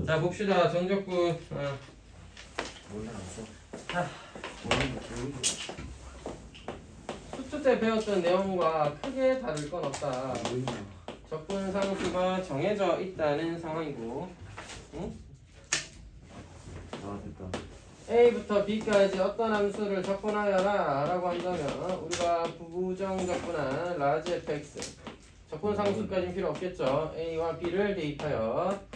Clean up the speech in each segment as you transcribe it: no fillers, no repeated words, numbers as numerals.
자 봅시다. 정적분 몰라놨어. 수투 때 배웠던 내용과 크게 다를 건 없다. 적분 상수가 정해져 있다는 상황이고, 응? 아 됐다. A부터 B까지 어떤 함수를 적분하여라 라고 한다면 우리가 부정 적분한 라지 fx 적분 상수까지는 필요 없겠죠. A와 B를 대입하여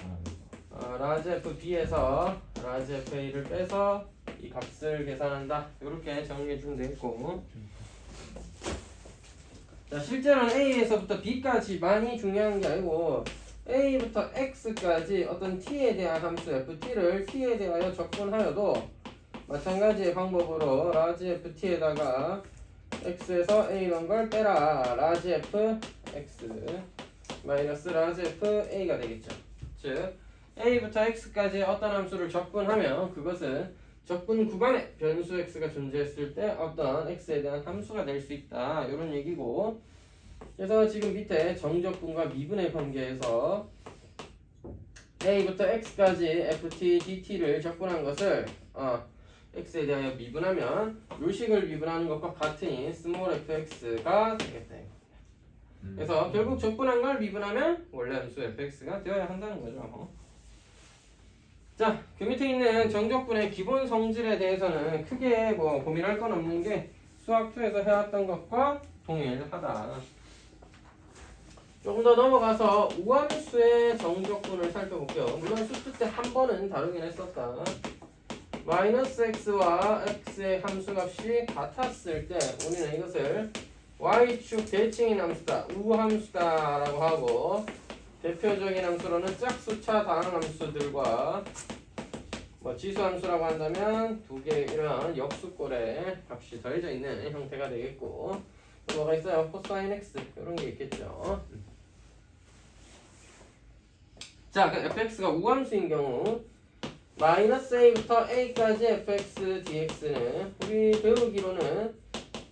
라지 fb에서 라지 fa를 빼서 이 값을 계산한다. 이렇게 정리해 주면 되겠고, 자 실제로는 A에서부터 B까지 많이 중요한 게 아니고 A부터 X까지 어떤 T에 대한 함수 FT를 T에 대하여 적분하여도 마찬가지의 방법으로 라지 FT에다가 X에서 A 넣은 걸 빼라. 라지 FX 마이너스 라지 FA가 되겠죠. 즉 A부터 X까지 어떤 함수를 적분하면 그것은 적분 구간에 변수 X가 존재했을 때 어떤 X에 대한 함수가 될 수 있다. 이런 얘기고, 그래서 지금 밑에 정적분과 미분의 관계에서 A부터 X까지 FT, DT를 적분한 것을 X에 대하여 미분하면 요식을 미분하는 것과 같으니 스몰 fx가 되겠다. 그래서 결국 적분한 걸 미분하면 원래 함수 fx가 되어야 한다는 거죠. 자, 그 밑에 있는 정적분의 기본 성질에 대해서는 크게 뭐 고민할 건 없는 게 수학2에서 해왔던 것과 동일하다. 조금 더 넘어가서 우함수의 정적분을 살펴볼게요. 물론 수트 때 한 번은 다루긴 했었다. 마이너스 x와 x의 함수값이 같았을 때 우리는 이것을 y축 대칭인 함수다, 우함수다 라고 하고, 대표적인 함수로는 짝수차 다항 함수들과 뭐 지수함수라고 한다면 두 개의 이런 역수꼴에 값이 더해져 있는 형태가 되겠고, 또 뭐가 있어요? 코사인 x 이런 게 있겠죠. 자, 그 fx가 우함수인 경우 마이너스 a부터 a까지 fx dx는 우리 배우기로는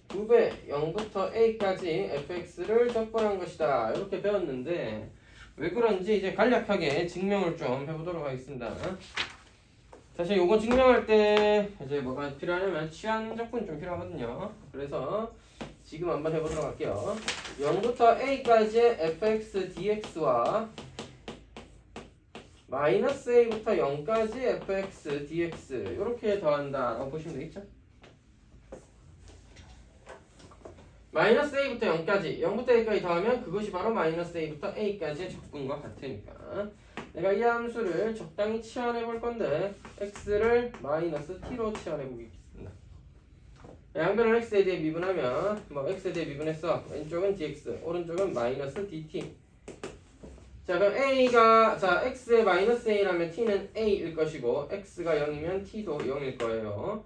2배 0부터 a까지 fx를 적분한 것이다. 이렇게 배웠는데 왜 그런지 이제 간략하게 증명을 좀 해보도록 하겠습니다. 사실 요거 증명할 때 이제 뭐가 필요하냐면 치환 적분이 좀 필요하거든요. 그래서 지금 한번 해보도록 할게요. 0부터 a까지의 fx dx와 마이너스 a부터 0까지 fx dx 이렇게 더한다 라고 보시면 되겠죠. 마이너스 a부터 0까지 0부터 a까지 더하면 그것이 바로 마이너스 a부터 a까지의 적분과 같으니까 내가 이 함수를 적당히 치환해 볼 건데 x를 마이너스 t로 치환해 보겠습니다. 양변을 x에 대해 미분하면 뭐 x에 대해 미분했어. 왼쪽은 dx 오른쪽은 마이너스 dt. 자, 그럼 a가 x의 마이너스 a라면 t는 a일 것이고 x가 0이면 t도 0일 거예요.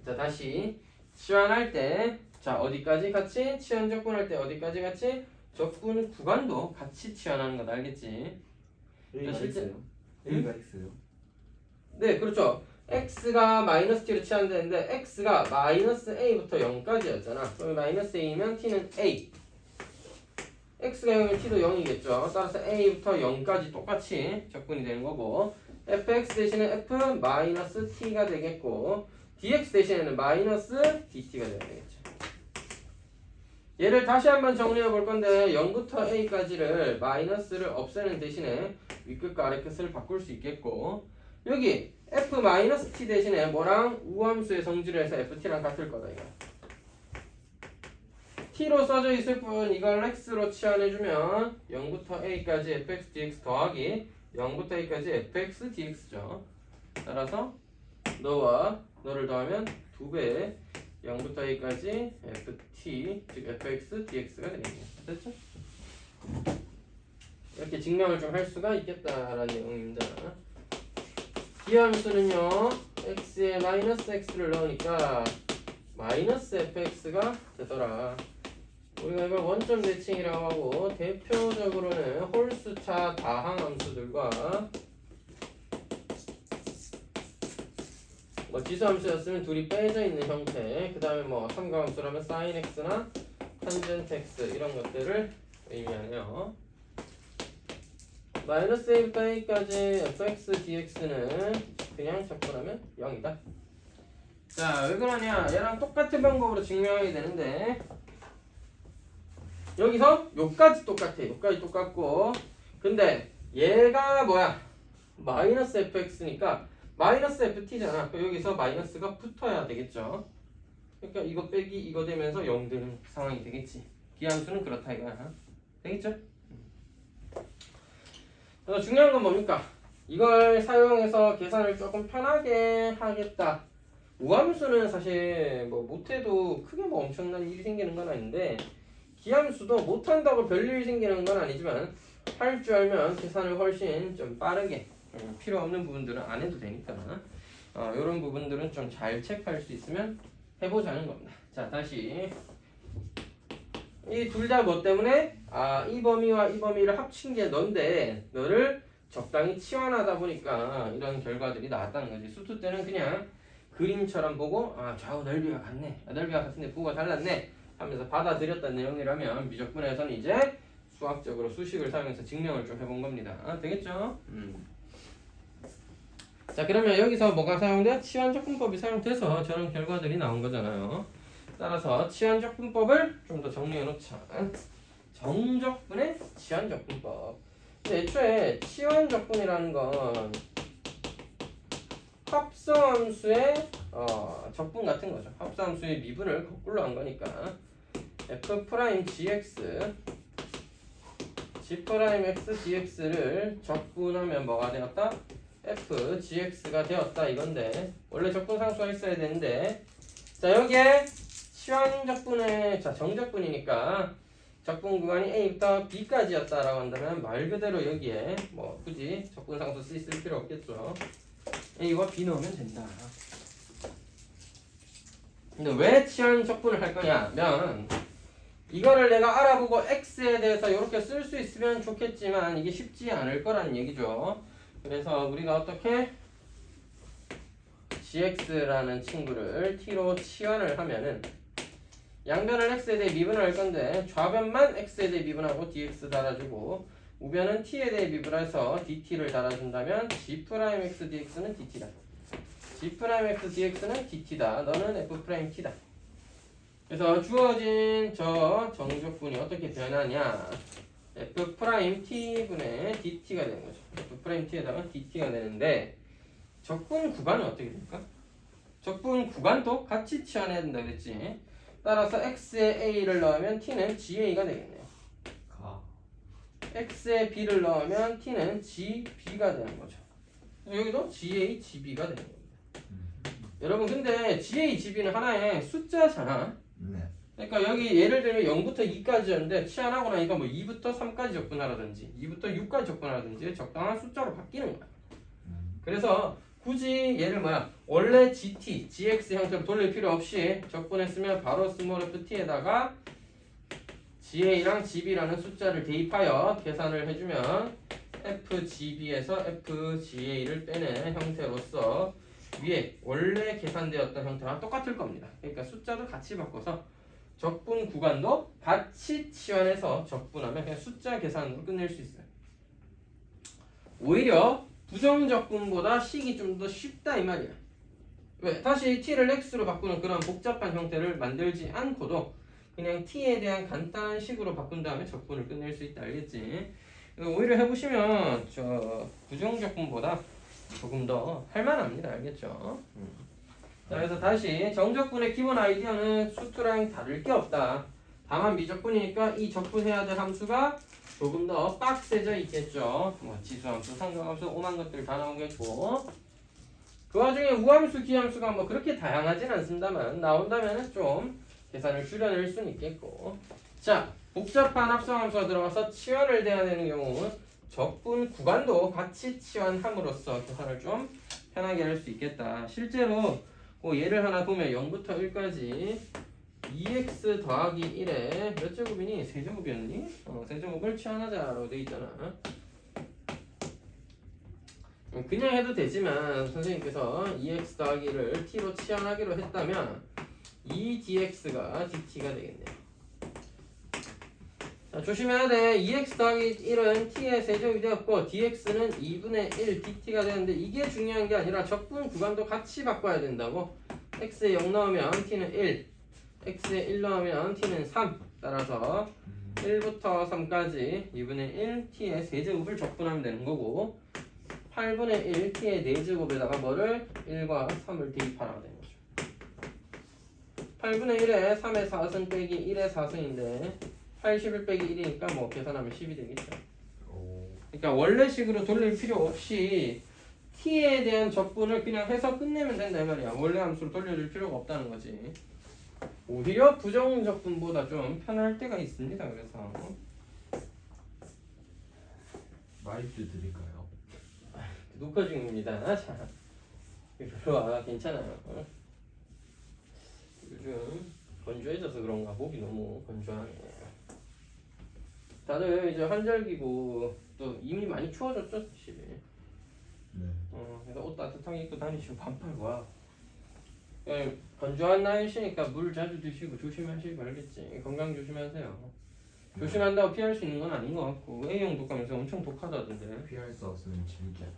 자, 다시 치환할 때 어디까지 같이? 치환 적분할 때 어디까지 같이? 적분 구간도 같이 치환하는 거 알겠지? A가 실제- X요? A가 X요? 네, 그렇죠. x가 마이너스 t로 치환되는데 x가 마이너스 a부터 0까지였잖아. 그럼 마이너스 a면 t는 a. x가 0이면 t도 0이겠죠. 따라서 a부터 0까지 똑같이 적분이 되는 거고, fx 대신에 f 마이너스 t가 되겠고, dx 대신에는 마이너스 dt가 되겠죠. 얘를 다시 한번 정리해 볼 건데 0부터 a까지를 마이너스를 없애는 대신에 윗끝과 아래끝을 바꿀 수 있겠고, 여기 f 마이너스 t 대신에 뭐랑 우함수의 성질을 해서 ft랑 같을 거다 이거. t로 써져 있을 뿐 이걸 x로 치환해주면 0부터 a까지 fx dx 더하기 0부터 a까지 fx dx죠. 따라서 너와 너를 더하면 2배 0부터 a까지 ft 즉 fx dx가 되겠네요. 됐죠? 이렇게 증명을 좀 할 수가 있겠다라는 내용입니다. 이 함수는요 x에 마이너스 x를 넣으니까 마이너스 fx가 되더라. 우리가 이걸 원점 대칭이라고 하고, 대표적으로는 홀수차 다항 함수들과 뭐 지수함수였으면 둘이 빼져 있는 형태, 그 다음에 뭐 삼각함수라면 sin x나 탄젠트 x 이런 것들을 의미하네요. 마이너스 a부터 a까지 fx dx는 그냥 적분하면 0이다. 자, 왜 그러냐? 얘랑 똑같은 방법으로 증명하게 되는데 여기서 요까지 똑같아. 요까지 똑같고 근데 얘가 뭐야? 마이너스 fx니까 마이너스 ft잖아. 그럼 여기서 마이너스가 붙어야 되겠죠. 그러니까 이거 빼기 이거 되면서 0 되는 상황이 되겠지. 기함수는 그렇다 이거야. 되겠죠? 그래서 중요한 건 뭡니까? 이걸 사용해서 계산을 조금 편하게 하겠다. 우함수는 사실 뭐 못해도 크게 뭐 엄청난 일이 생기는 건 아닌데 기함수도 못한다고 별일 생기는 건 아니지만 할 줄 알면 계산을 훨씬 좀 빠르게 필요 없는 부분들은 안 해도 되니까 이런 부분들은 좀 잘 체크할 수 있으면 해보자는 겁니다. 자, 다시 이 둘 다 뭐 때문에 이 범위와 이 범위를 합친 게 넌데 너를 적당히 치환하다 보니까 이런 결과들이 나왔다는 거지. 수투 때는 그냥 그림처럼 보고 좌우 넓이가 같네, 넓이가 같은데 부호가 달랐네 하면서 받아들였던 내용이라면 미적분에서는 이제 수학적으로 수식을 사용해서 증명을 좀 해본 겁니다. 되겠죠? 자, 그러면 여기서 뭐가 사용돼? 치환적분법이 사용돼서 저런 결과들이 나온 거잖아요. 따라서 치환적분법을 좀 더 정리해 놓자. 정적분의 치환적분법. 근데 애초에 치환적분이라는 건 합성함수의 적분 같은 거죠. 합성함수의 미분을 거꾸로 한 거니까 f'(gx) g'(x) dx를 적분하면 뭐가 되었다? f gx가 되었다 이건데 원래 적분상수가 있어야 되는데 자 여기에 치환적분의 정적분이니까 적분 구간이 a부터 b까지였다라고 한다면 말 그대로 여기에 뭐 굳이 적분상수 쓸 필요 없겠죠. a와 b 넣으면 된다. 근데 왜 치환적분을 할 거냐면 이거를 내가 알아보고 x에 대해서 이렇게 쓸 수 있으면 좋겠지만 이게 쉽지 않을 거란 얘기죠. 그래서 우리가 어떻게 gx라는 친구를 t로 치환을 하면은 양변을 x에 대해 미분을 할 건데 좌변만 x에 대해 미분하고 dx 달아주고 우변은 t에 대해 미분해서 dt를 달아준다면 g'x dx는 dt다. g'x dx는 dt다. 너는 f't다. 그래서 주어진 저 정적분이 어떻게 변하냐? f't분의 dt가 되는 거죠. f't에다가 dt가 되는데 적분 구간은 어떻게 됩니까? 적분 구간도 같이 치환해야 된다 그랬지. 따라서 x에 a를 넣으면 t는 ga가 되겠네요. x에 b를 넣으면 t는 gb가 되는 거죠. 여기도 ga, gb가 되는 겁니다. 여러분 근데 ga, gb는 하나의 숫자잖아. 네. 그러니까 여기 예를 들면 0부터 2까지였는데 치환하고 나니까 뭐 2부터 3까지 적분하라든지 2부터 6까지 적분하라든지 적당한 숫자로 바뀌는 거야. 그래서 굳이 얘를 원래 gt, gx 형태로 돌릴 필요 없이 적분했으면 바로 스몰 ft에다가 ga랑 gb라는 숫자를 대입하여 계산을 해주면 fgb에서 fga를 빼낸 형태로서 위에 원래 계산되었던 형태랑 똑같을 겁니다. 그러니까 숫자도 같이 바꿔서 적분 구간도 같이 치환해서 적분하면 그냥 숫자 계산으로 끝낼 수 있어요. 오히려 부정적분보다 식이 좀 더 쉽다 이 말이야. 왜? 다시 t를 x로 바꾸는 그런 복잡한 형태를 만들지 않고도 그냥 t에 대한 간단한 식으로 바꾼 다음에 적분을 끝낼 수 있다. 알겠지? 오히려 해보시면 저 부정적분보다 조금 더 할만합니다. 알겠죠? 자, 그래서 다시 정적분의 기본 아이디어는 수투랑 다를 게 없다. 다만 미적분이니까 이 적분해야 될 함수가 조금 더 빡세져 있겠죠. 뭐 지수함수, 상정함수, 오만 것들 다 나오겠고 그 와중에 우함수, 기함수가 뭐 그렇게 다양하진 않습니다만 나온다면 좀 계산을 줄여낼 수는 있겠고 자, 복잡한 합성함수가 들어가서 치환을 돼야 되는 경우 적분 구간도 같이 치환함으로써 계산을 좀 편하게 할 수 있겠다. 실제로 그 예를 하나 보면 0부터 1까지 2x 더하기 1에 몇 제곱이니? 세제곱이었니? 세제곱을 치환하자라고 돼 있잖아. 그냥 해도 되지만 선생님께서 2x 더하기 1을 t로 치환하기로 했다면 2dx가 dt가 되겠네요. 자, 조심해야 돼. 2x 더하기 1은 t의 세제곱이 되었고 dx는 2분의 1 dt가 되는데 이게 중요한 게 아니라 적분 구간도 같이 바꿔야 된다고. x에 0 넣으면 t는 1, x에 1 넣으면 t는 3. 따라서 1부터 3까지 2분의 1 t의 세제곱을 적분하면 되는 거고 8분의 1 t의 4제곱에다가 뭐를 1과 3을 대입하라고 되는 거죠. 8분의 1에 3의 4승 빼기 1의 4승인데 81 빼기 1이니까 뭐 계산하면 10이 되겠죠. 그러니까 원래식으로 돌릴 필요 없이 t에 대한 적분을 그냥 해서 끝내면 된다 이 말이야. 원래 함수로 돌려줄 필요가 없다는 거지. 오히려 부정 적분보다 좀 편할 때가 있습니다. 그래서 마이크 드릴까요? 녹화 중입니다. 자, 들어와. 괜찮아요. 요즘 건조해져서 그런가 목이 너무 건조하네. 다들 이제 환절기고 또 이미 많이 추워졌죠 사실. 네. 그래서 옷 따뜻하게 입고 다니시고 반팔 와. 건조한 날씨니까 물 자주 드시고 조심하시기 바라겠지. 건강 조심하세요. 조심한다고 피할 수 있는 건 아닌 것 같고 A형 독감에서 엄청 독하다던데. 피할 수 없으면 즐겨라.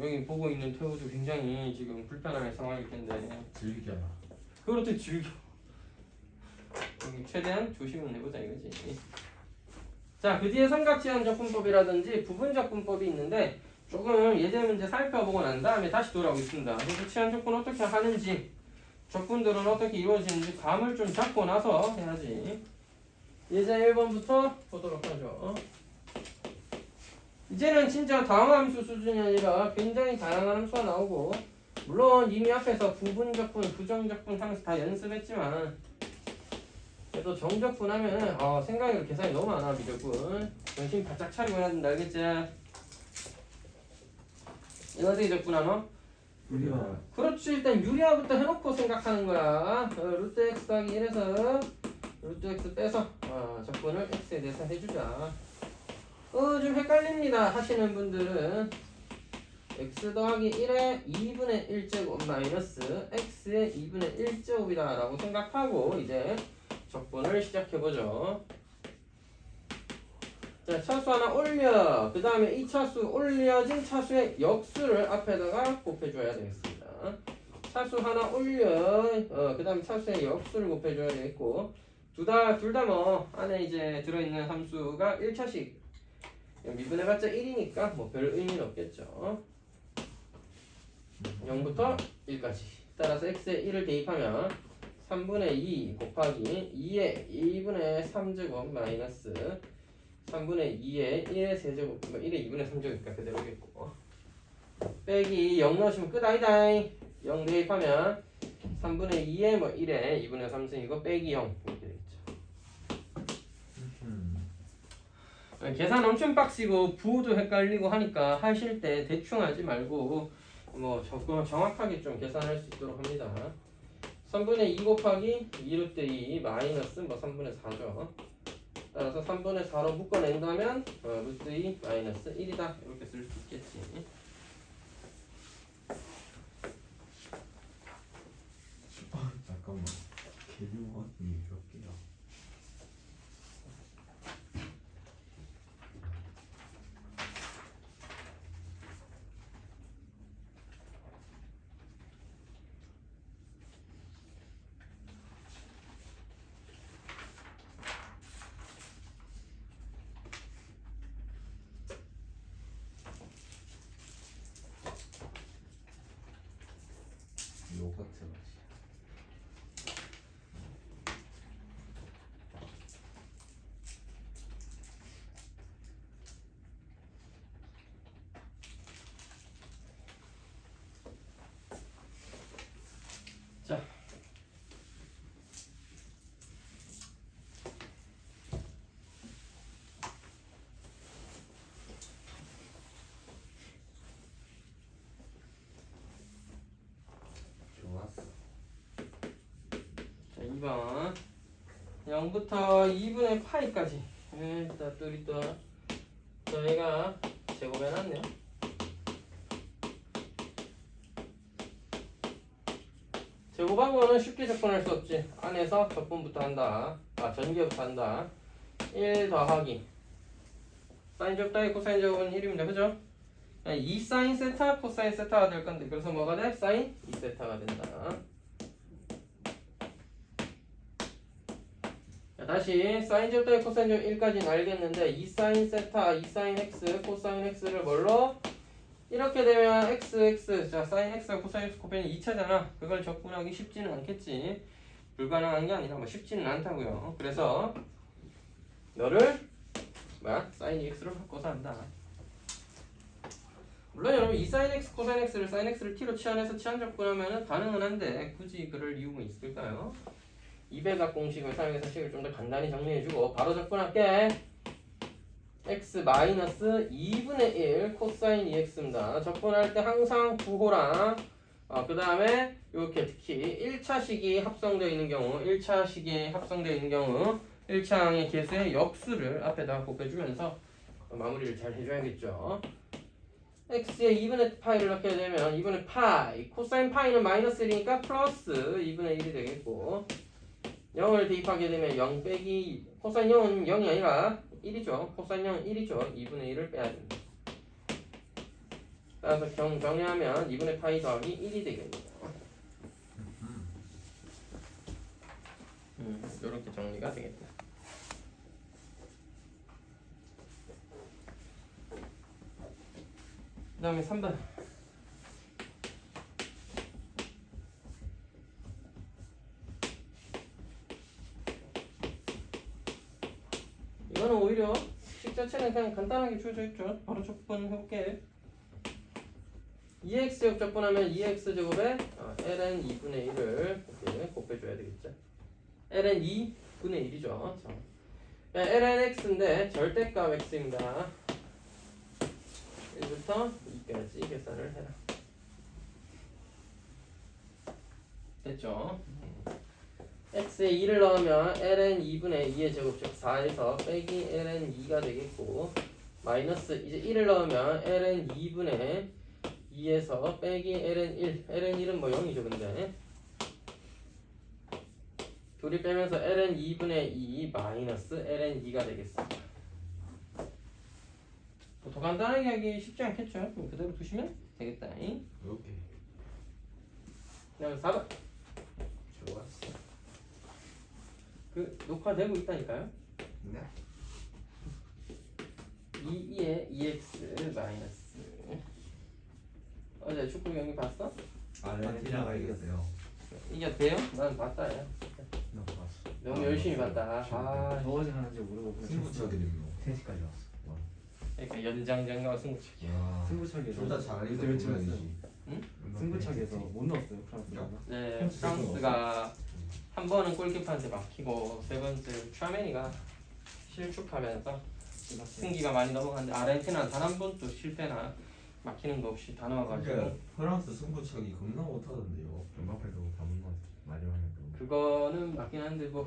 여기 보고 있는 태우도 굉장히 지금 불편할 상황일 텐데 즐겨라. 그걸 어떻게 즐겨. 최대한 조심은 해보자 이거지. 자, 그 뒤에 삼각지연 적분법이라든지 부분 적분법이 있는데 조금 예제 문제 살펴보고 난 다음에 다시 돌아오겠습니다. 그래서 치환 적분 어떻게 하는지 적분들은 어떻게 이루어지는지 감을 좀 잡고 나서 해야지. 예제 1번부터 보도록 하죠. 이제는 진짜 다음 함수 수준이 아니라 굉장히 다양한 함수가 나오고 물론 이미 앞에서 부분 적분, 부정 적분 함수 다 연습했지만 그래도 정적분 하면은 생각이 계산이 너무 많아. 미적분 정신 바짝 차리고 해야 된다. 알겠지? 이거 어떻게 적분하노? 유리화. 그렇지. 일단 유리화부터 해놓고 생각하는 거야. 루트 x 더하기 1에서 루트 x 빼서 적분을 x에 대해서 해주자. 좀 헷갈립니다 하시는 분들은 x 더하기 1에 2분의 1제곱 마이너스 x의 2분의 1제곱이다 라고 생각하고 이제 적분을 시작해보죠. 자, 차수 하나 올려. 그 다음에 이 차수 올려진 차수의 역수를 앞에다가 곱해줘야 되겠습니다. 차수 하나 올려. 그 다음에 차수의 역수를 곱해줘야 되겠고 둘 다 뭐 안에 이제 들어있는 함수가 1차식 미분해봤자 1이니까 뭐 별 의미는 없겠죠. 0부터 1까지. 따라서 x에 1을 대입하면 3분의 2 곱하기 2의 2분의 3제곱 마이너스 3분의 2의 1의 세제곱 1의 2분의 3제곱이니까 그대로겠고 빼기 0 넣으시면 끝 아니다. 0 대입하면 3분의 2의 뭐 1의 2분의 3승이고 빼기 0 이렇게 되겠죠. 계산 엄청 빡시고 부호도 헷갈리고 하니까 하실 때 대충 하지 말고 뭐 정확하게 좀 계산할 수 있도록 합니다. 3분의 2 곱하기 2루트 2 마이너스 뭐 3분의 4죠. 따라서 3분의 4로 묶어낸다면 루트 2 마이너스 1이다 이렇게 쓸 수 있겠지. 잠깐만. 개념원이 몇 개야? 요거트 맛이야. 자, 좋았어. 자 2번 0부터 2분의 파이까지 일단 또 저희가 제곱해놨네요. 제곱한 거는 쉽게 접근할 수 없지. 안에서 접근부터 한다. 전개부터 한다. 1 더하기 사인 제곱 더하기 코사인 제곱은 1입니다. 그죠? 2 사인 세타 코사인 세타가 될 건데 그래서 뭐가 돼? 사인 2 세타가 된다. 자, 다시 사인 제곱 더하기 코사인 제곱 1까지는 알겠는데 2 사인 세타 2 사인 x 코사인 x를 뭘로? 이렇게 되면 x 자 사인 x가 코사인 x 곱하기 2차잖아. 그걸 적분하기 쉽지는 않겠지. 불가능한 게 아니라 뭐 쉽지는 않다고요. 그래서 너를 사인 x로 바꿔서 한다. 물론 여러분 2 사인 x 코사인 x를 사인 x를 t로 치환해서 치환 적분하면 가능은 한데 굳이 그럴 이유가 있을까요? 2배각 공식을 사용해서 식을 좀 더 간단히 정리해주고 바로 적분할게. x 마이너스 2분의 1 코사인 2x입니다. 적분할 때 항상 부호랑 그 다음에 이렇게 특히 1차식이 합성되어 있는 경우 1차식이 합성되어 있는 경우 1차항의 개수의 역수를 앞에다가 곱해주면서 마무리를 잘 해줘야겠죠. x에 2분의 파이를 넣게 되면 2분의 파이 코사인 파이는 마이너스 1이니까 플러스 2분의 1이 되겠고 0을 대입하게 되면 0 빼기 코사인 0은 0이 아니라 1이죠. 코사인 0은 1이죠. 2분의 1을 빼야 됩니다. 따라서 정리하면 2분의 파이 더하기 1이 되겠네요. 이렇게 정리가 되겠다. 그 다음에 3번. 이거는 오히려 식 자체는 그냥 간단하게 주어져 있죠. 바로 적분해볼게. 2x 적분하면 2x 제곱에 ln 2분의 1을 이렇게 곱해줘야 되겠죠. ln 2분의 1이죠. ln x인데 절대값 x입니다. 1부터 2까지 계산을 해라. 됐죠? x에 2를 넣으면 ln 2분의 2의 제곱 즉 4에서 빼기 ln 2가 되겠고 마이너스 이제 1을 넣으면 ln 2분의 2에서 빼기 ln 1 ln 1은 뭐 0이죠 근데 둘이 빼면서 ln 2분의 2 마이너스 ln 2가 되겠습니다. 더 간단하게 하기 쉽지 않겠죠? 그럼 그대로 두시면 되겠다. 오케이. 그다음 4번 좋았어. 그 녹화되고 있다니까요. 네. 2의 2x 마이너스 어제 축구 경기 봤어? 아르헨티나가 이겼어요. 이겼대요? 난 봤다 야. 나 봤어. 너무 열심히 봤다. 아, 저 어제 하는지 모르고 그냥 승부차기는요. 3시까지 왔어. 그러니까 연장전과 승부차기. 와. 승부차기에서 둘다 잘해서 그때 며칠 했어요? 불안이지. 응? 승부차기에서 못 넣었어요 프랑스가. 네, 프랑스가 한 번은 골키퍼한테 막히고 세 번째 트라메니가 실축하면서 승기가 많이 넘어갔는데 아르헨티나는 단 한 번도 실패나 막히는 거 없이 다 나와가지고 그러니까 프랑스 승부차기 겁나 못하던데요. 음바페도 담은 거 마지막에 그거는 맞긴 한데 뭐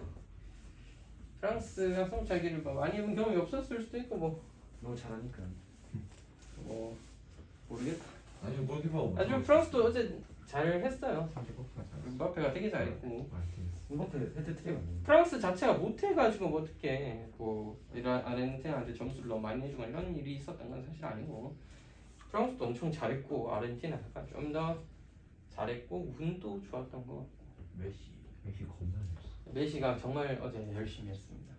프랑스가 승부차기를 뭐 많이 해본 경험이 없었을 수도 있고 너무 잘하니까. 뭐 모르겠다. 아니 골키퍼가 하지만 프랑스도 어제 잘했어요. 상대 골프가 잘했어. 음바페가 되게 잘했고 음바페 헤드트릭 아니에요? 프랑스 자체가 못해가지고 뭐 어떻게 뭐 이런 아르헨티나한테 점수를 너무 많이 내주거나 이런 일이 있었던 건 사실 아니고 프랑스도 엄청 잘했고 아르헨티나가 좀 더 잘했고 운도 좋았던 거. 메시 겁나 잘했어. 메시가 정말 어제 열심히 했습니다.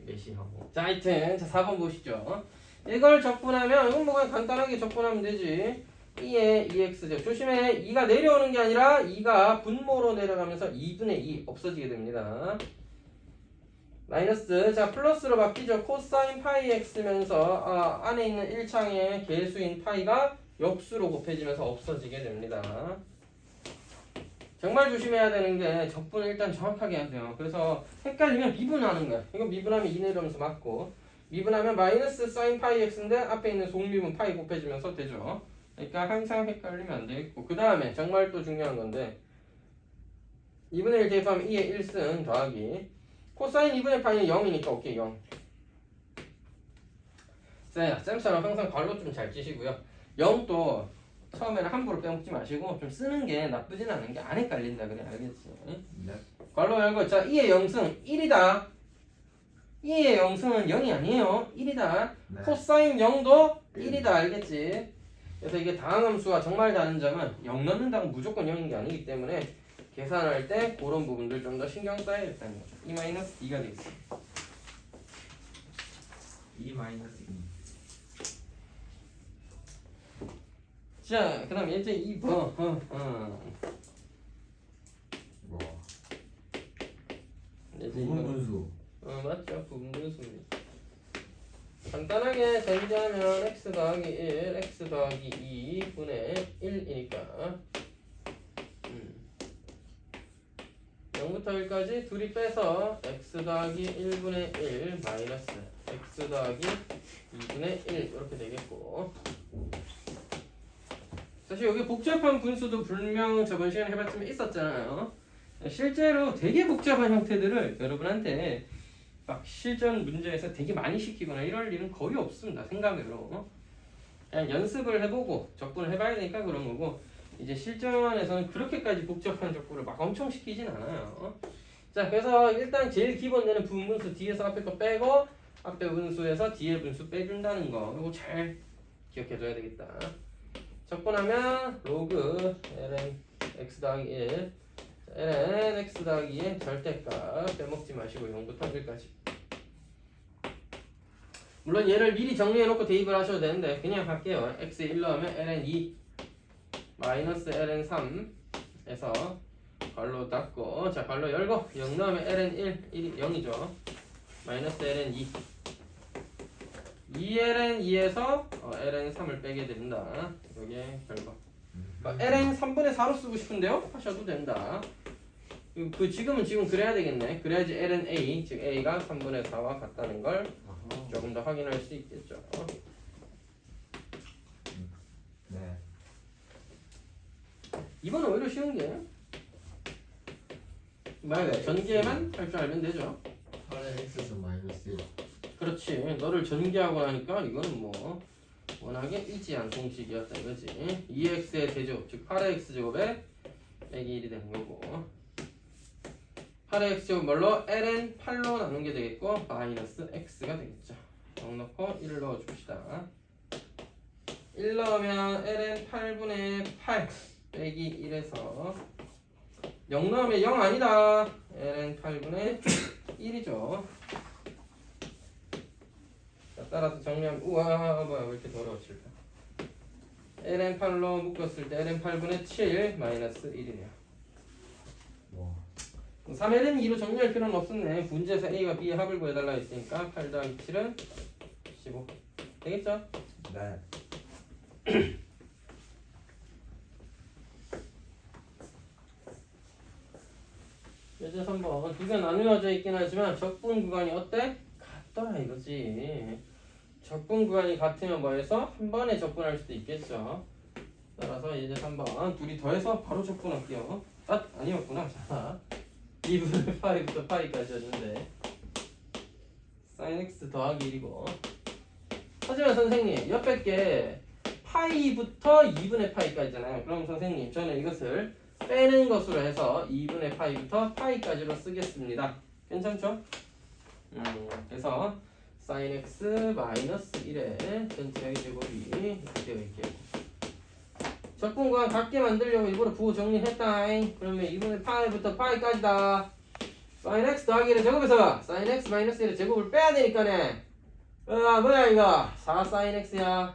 메시하고. 자, 하여튼 자 4번 보시죠. 이걸 적분하면 이건 뭐 그냥 간단하게 적분하면 되지. 2의 2x 조심해. 2가 내려오는 게 아니라 2가 분모로 내려가면서 2분의 2 없어지게 됩니다. 마이너스 자 플러스로 바뀌죠. 코사인 파이 x면서 안에 있는 1창의 개수인 파이가 역수로 곱해지면서 없어지게 됩니다. 정말 조심해야 되는 게 적분을 일단 정확하게 해야 돼요. 그래서 헷갈리면 미분하는 거야. 이거 미분하면 2 내려오면서 맞고 미분하면 마이너스 사인 파이 x인데 앞에 있는 속미분 파이 곱해지면서 되죠. 그러니까 항상 헷갈리면 안 되겠고 그 다음에 정말 또 중요한 건데 2분의 1 대입하면 2의 1승 더하기 코사인 2분의 파이는 0이니까 오케이 0. 쌤처럼 항상 괄호 좀 잘 찌시고요. 0도 처음에는 함부로 빼먹지 마시고 좀 쓰는 게 나쁘진 않은 게 안 헷갈린다 그래 알겠지? 네. 괄호 열고 자 2의 0승 1이다. 2의 영승은 0이 아니에요. 1이다. 네. 코사인 0도 1이다. 알겠지? 그래서 이게 다항함수가 정말 다른 점은 0 넣는다고 무조건 0인 게 아니기 때문에 계산할 때 그런 부분들 좀 더 신경 써야겠다는 거죠. 2-2가 되겠어. 2 마이너스 2. 자, 그 다음 예제 2번. 뭐 예제 부분 2번. 분수. 맞죠. 부분분수입니다. 간단하게 전제하면 x 더하기 1, x 더하기 2분의 1이니까 0부터 1까지 둘이 빼서 x 더하기 1분의 1 마이너스 x 더하기 2분의 1 이렇게 되겠고, 사실 여기 복잡한 분수도 분명 저번 시간에 해봤지만 있었잖아요. 실제로 되게 복잡한 형태들을 여러분한테 막 실전 문제에서 되게 많이 시키거나 이럴 일은 거의 없습니다. 생각으로 그냥 연습을 해보고 적분을 해봐야 되니까 그런 거고, 이제 실전에서는 그렇게까지 복잡한 적분을 막 엄청 시키진 않아요. 자, 그래서 일단 제일 기본되는 부분분수 뒤에서 앞에 거 빼고 앞에 분수에서 뒤에 분수 빼준다는 거, 이거 잘 기억해줘야 되겠다. 적분하면 로그 ln x 더하기 1 ln x 더하기 2의 절대값 빼먹지 마시고 0부터 1까지. 물론 얘를 미리 정리해놓고 대입을 하셔도 되는데 그냥 할게요. x 1 넣으면 ln 2 마이너스 ln 3에서 괄호 닫고, 자 괄호 열고 0 넣으면 ln 1이 0이죠. 마이너스 ln 2 2ln 2에서 ln 3을 빼게 된다. 여기에 결과. ln 3분의 4로 쓰고 싶은데요? 하셔도 된다. 지금은 지금 그래야 되겠네. 그래야지 ln a, 즉 a가 3분의 4와 같다는 걸 조금 더 확인할 수 있겠죠. 네. 이번은 오히려 쉬운 게 말이야. 전개만 할 줄 알면 되죠. 8의 x는 마이너스 1. 그렇지. 너를 전개하고 나니까 이거는 뭐 워낙에 이지한 공식이었다 이거지. 2x의 제곱, 즉 8의 x제곱에 빼기 1이 되는 거고, 8의 x제곱 뭘로? ln 8로 나눈 게 되겠고 마이너스 x가 되겠죠. 0 넣고 1을 넣어줍시다. 1 넣으면 ln 8분의 8 빼기 1에서 0 넣으면 0 아니다. ln 8분의 1이죠. 따라서 정리하면 우와 뭐야 왜 이렇게 더러워질까. ln 8로 묶었을 때 ln 8분의 7 마이너스 1이네요. 뭐 3ln 2로 정리할 필요는 없었네. 문제에서 a와 b의 합을 구해달라 했으니까 8 더하기 7은 15 되겠죠? 네. 예제 3번 두 개 나누어져 있긴 하지만 적분 구간이 어때? 같더라 이거지. 적분 구간이 같으면 뭐해서 한 번에 적분할 수도 있겠죠. 따라서 예제 3번 둘이 더해서 바로 적분할게요. 아니었구나. 자 2분의 파이부터 파이까지 였는데 sin x 더하기 1이고, 하지만 선생님 옆에 게 파이부터 2분의 파이까지잖아요. 그럼 선생님 저는 이것을 빼는 것으로 해서 2분의 파이부터 파이까지로 쓰겠습니다. 괜찮죠? 그래서 sin x 마이너스 1의 전체 제곱이 이렇게 되어 있겠고, 적분구간 같게 만들려고 일부러 부호 정리했다. 그러면 2분의 파이부터 파이까지다. sin x 더하기 1의 제곱에서 sin x 마이너스 1의 제곱을 빼야 되니까네. 뭐야 이거 4 sin x야.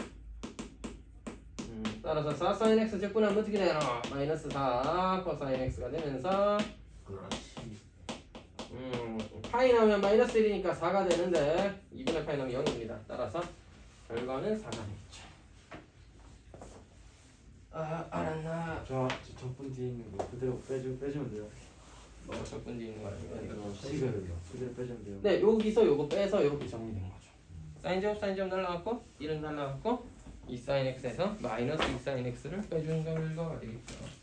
따라서 4 sin x 적분하면 어떻게 되노? 마이너스 4 cos x가 되면서 그렇지. 파이 나오면 마이너스 1이니까 4가 되는데 2분의 파이 나오면 0입니다. 따라서 결과는 4가 되겠죠. 알았나? 저 적분 뒤에 있는 거 그대로 빼주면 돼요. 뭐 적분 뒤에 있는 거 아니면 식을 그대로 빼주면 돼요. 네, 여기서 요거 빼서 이렇게 정리된 거죠. 사인 제곱 날라갔고 1은 날라갔고 2 sin x에서 마이너스 2 sin x를 빼준 결과가 되겠죠.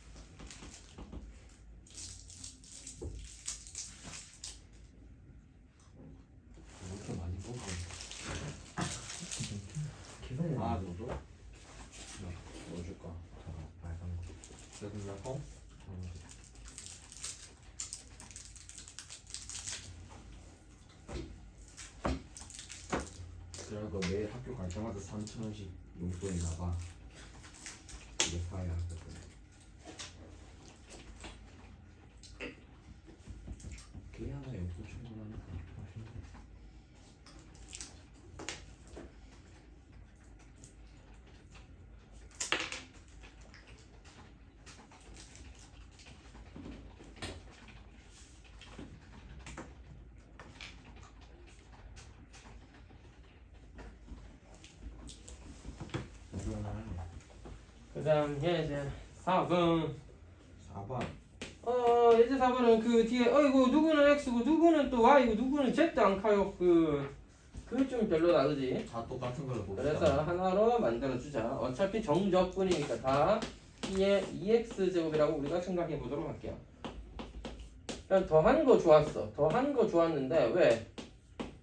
이렇게 많이 뽑고 계산이 아 안 돼. 너도? 뭐 줄까? 빨간 거. 그래서 학교 갈 때마다 3,000원씩 용돈이 나가. 이게 사야 하거든. 걔 하나 용돈 충분하니까 맛있네. 그 다음 이제 4번. 4번. 이제 4번은 그 뒤에 이거 누구는 x고 누구는 또 y고 누구는 z도 안 카요. 그게 좀 별로다 그지? 다 똑같은 걸로 봅시다. 그래서 하나로 만들어주자. 어차피 정적분이니까 다 2의 2x제곱이라고 우리가 생각해 보도록 할게요. 그냥 더한 거 좋았어. 더한 거 좋았는데 왜?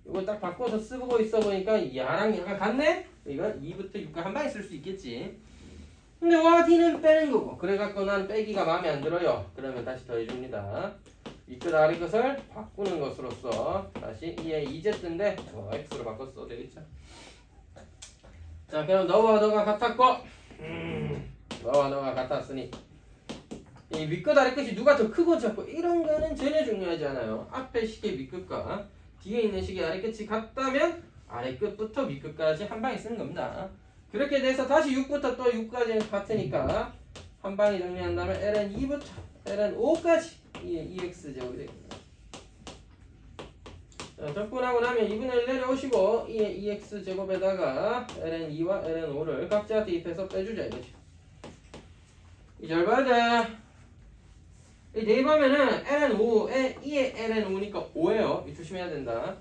이거 딱 바꿔서 쓰고 있어 보니까 야랑 야가 같네? 이거 2부터 6까지 한 방에 쓸 수 있겠지. 근데 와 d는 빼는 거고 그래갖고 난 빼기가 마음에 안 들어요. 그러면 다시 더해줍니다. 이 끝 아래 것을 바꾸는 것으로서 다시 2의 2z인데 x로 바꿨어. 되겠죠? 자 그럼 너와 너가 같았고 너와 너가 같았으니 이 윗끝 아래 끝이 누가 더 크고 작고 이런 거는 전혀 중요하지 않아요. 앞에 식의 윗끝과 뒤에 있는 식의 아래 끝이 같다면 아래 끝부터 윗끝까지 한 방에 쓰는 겁니다. 그렇게 돼서 다시 6부터 또 6까지 같으니까 한 방에 정리한다면 ln 2부터 ln 5까지 2x 제곱이 되겠습니다. 자, 적분하고 나면 2분의 1 내려오시고 2의 2x 제곱에다가 ln 2와 ln 5를 각자 대입해서 빼주자 이거지. 이 잘 봐야 돼. 이 대입하면은 ln 5에 2의 ln 5니까 5예요. 이 조심해야 된다.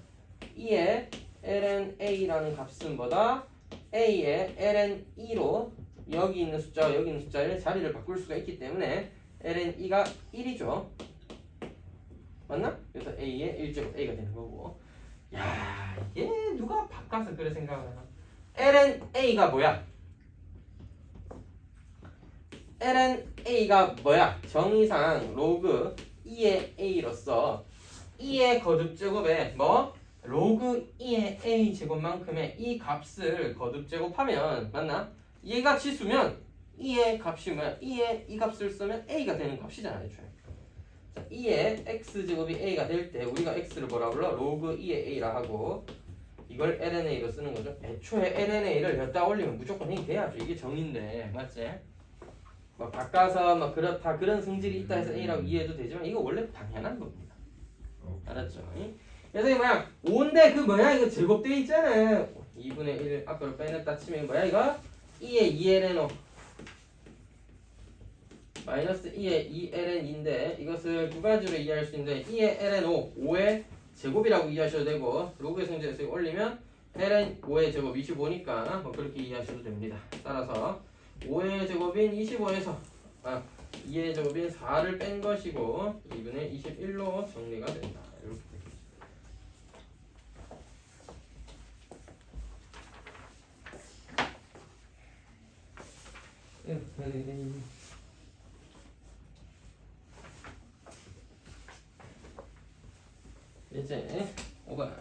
2의 ln a라는 값은 뭐다? a의 ln 2로 여기 있는 숫자와 여기 있는 숫자의 자리를 바꿀 수가 있기 때문에 ln 2가 1이죠. 맞나? 그래서 a의 1제곱 a가 되는 거고. 야, 이게 누가 바꿔서 그래 생각을 하나? ln a가 뭐야? ln a가 뭐야? 정의상 로그 2의 a로서 2의 거듭제곱에 뭐? 로그 2의 a 제곱만큼의 이 값을 거듭제곱하면 맞나? 얘가 치수면 2의 값이 뭐야? 2의 이 값을 쓰면 a가 되는 값이잖아 애초에. 자, 2의 x제곱이 a가 될 때 우리가 x를 뭐라 불러? 로그 2의 a라 하고 이걸 lna로 쓰는 거죠. 애초에 lna를 여기다 올리면 무조건 a 돼야죠. 이게 정의인데 맞지? 뭐 바꿔서 뭐 그렇다 그런 성질이 있다 해서 a라고 이해해도 되지만 이거 원래 당연한 겁니다. 알았죠? 그래서 이게 뭐야? 5인데 그 뭐야? 이거 제곱돼 있잖아. 2분의 1 앞으로 빼냈다 치면 뭐야 이거? 2의 2ln5 마이너스 2의 2ln인데 이것을 두 가지로 이해할 수 있는데 2의 ln5 5의 제곱이라고 이해하셔도 되고 로그의 성질에서 올리면 ln 5의 제곱 25니까 뭐 그렇게 이해하셔도 됩니다. 따라서 5의 제곱인 25에서 2의 제곱인 4를 뺀 것이고 2분의 21로 정리가 된다. 이렇게 이제 5번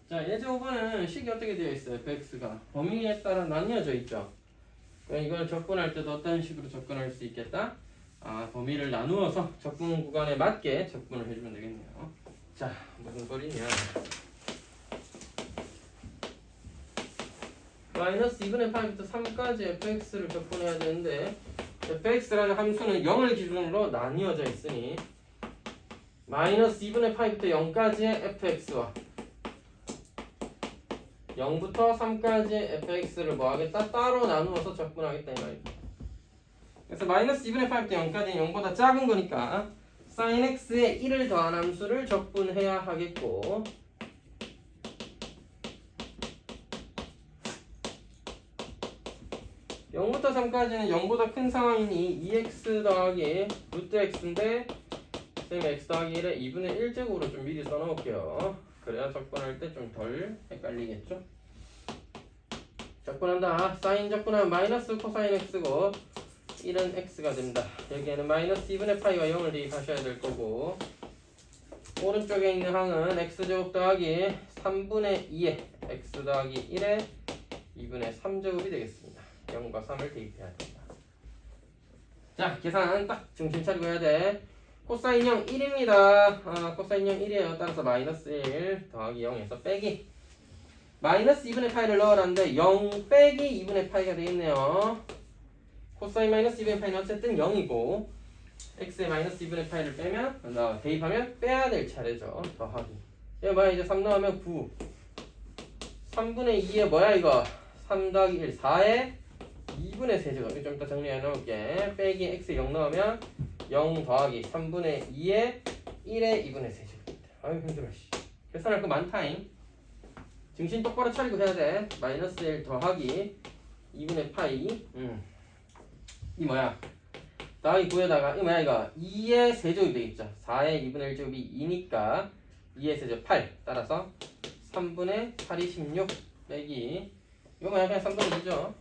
자 예제 5번은 식이 어떻게 되어 있어요? fx가 범위에 따라 나뉘어져 있죠. 그러니까 이걸 접근할 때도 어떤 식으로 접근할 수 있겠다? 범위를 나누어서 접근 구간에 맞게 접근을 해주면 되겠네요. 자 무슨 소리냐? 마이너스 2분의 8부터 3까지 fx를 접근해야 되는데 fx라는 함수는 0을 기준으로 나뉘어져 있으니 마이너스 2분의 8부터 0까지의 fx와 0부터 3까지의 fx를 뭐하겠다? 따로 나누어서 접근하겠다 이 말이다. 그래서 마이너스 2분의 8부터 0까지는 0보다 작은 거니까 sin x에 1을 더한 함수를 적분해야 하겠고 0부터 3까지는 0보다 큰 상황이니 2x 더하기 루트 x인데 쌤 x 더하기 1에 2분의 1제곱으로 좀 미리 써놓을게요. 그래야 접근할 때 좀 덜 헷갈리겠죠? 접근한다. 사인 접근하면 마이너스 코사인 x고 1은 x가 된다. 여기에는 마이너스 2분의 파이와 0을 대입하셔야 될 거고 오른쪽에 있는 항은 x제곱 더하기 3분의 2에 x 더하기 1에 2분의 3제곱이 되겠습니다. 0과 3을 대입해야 된다. 자, 계산 딱 중심 차리고 해야 돼. 코사인 0 1입니다. 코사인 0 1이에요. 따라서 마이너스 1 더하기 0에서 빼기 마이너스 2분의 파이를 넣으라는데 0 빼기 2분의 파이가 되겠네요. 코사인 마이너스 2분의 파이는 어쨌든 0이고 x의 마이너스 2분의 파이를 빼면 대입하면 빼야 될 차례죠. 더하기 이거 뭐야 이제 3 넣으면 9 3분의 2에 뭐야 이거 3 더하기 1 4에 2분의 세제곱 이거 좀 이따 정리해 놓을게. 빼기 x 0 넣으면 0 더하기 3분의 2에 1에 2분의 세제곱입니다. 아유 힘들어 씨. 계산할 거 많다잉. 중심 똑바로 차리고 해야 돼. 마이너스 1 더하기 2분의 파이 이 뭐야 더하기 9에다가 이 뭐야 이거 2의 세제곱이 되겠죠. 4의 2분의 1제곱이 2니까 2의 세제곱 8 따라서 3분의 8이 16 빼기 이거 뭐야 그냥 3분의 2죠.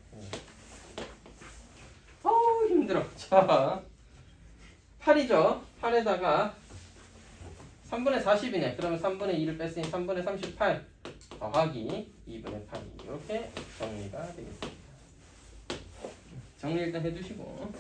어우 힘들어. 자 8이죠. 8에다가 3분의 40이네. 그러면 3분의 2를 뺐으니 3분의 38 더하기 2분의 8 이렇게 정리가 되겠습니다. 정리 일단 해두시고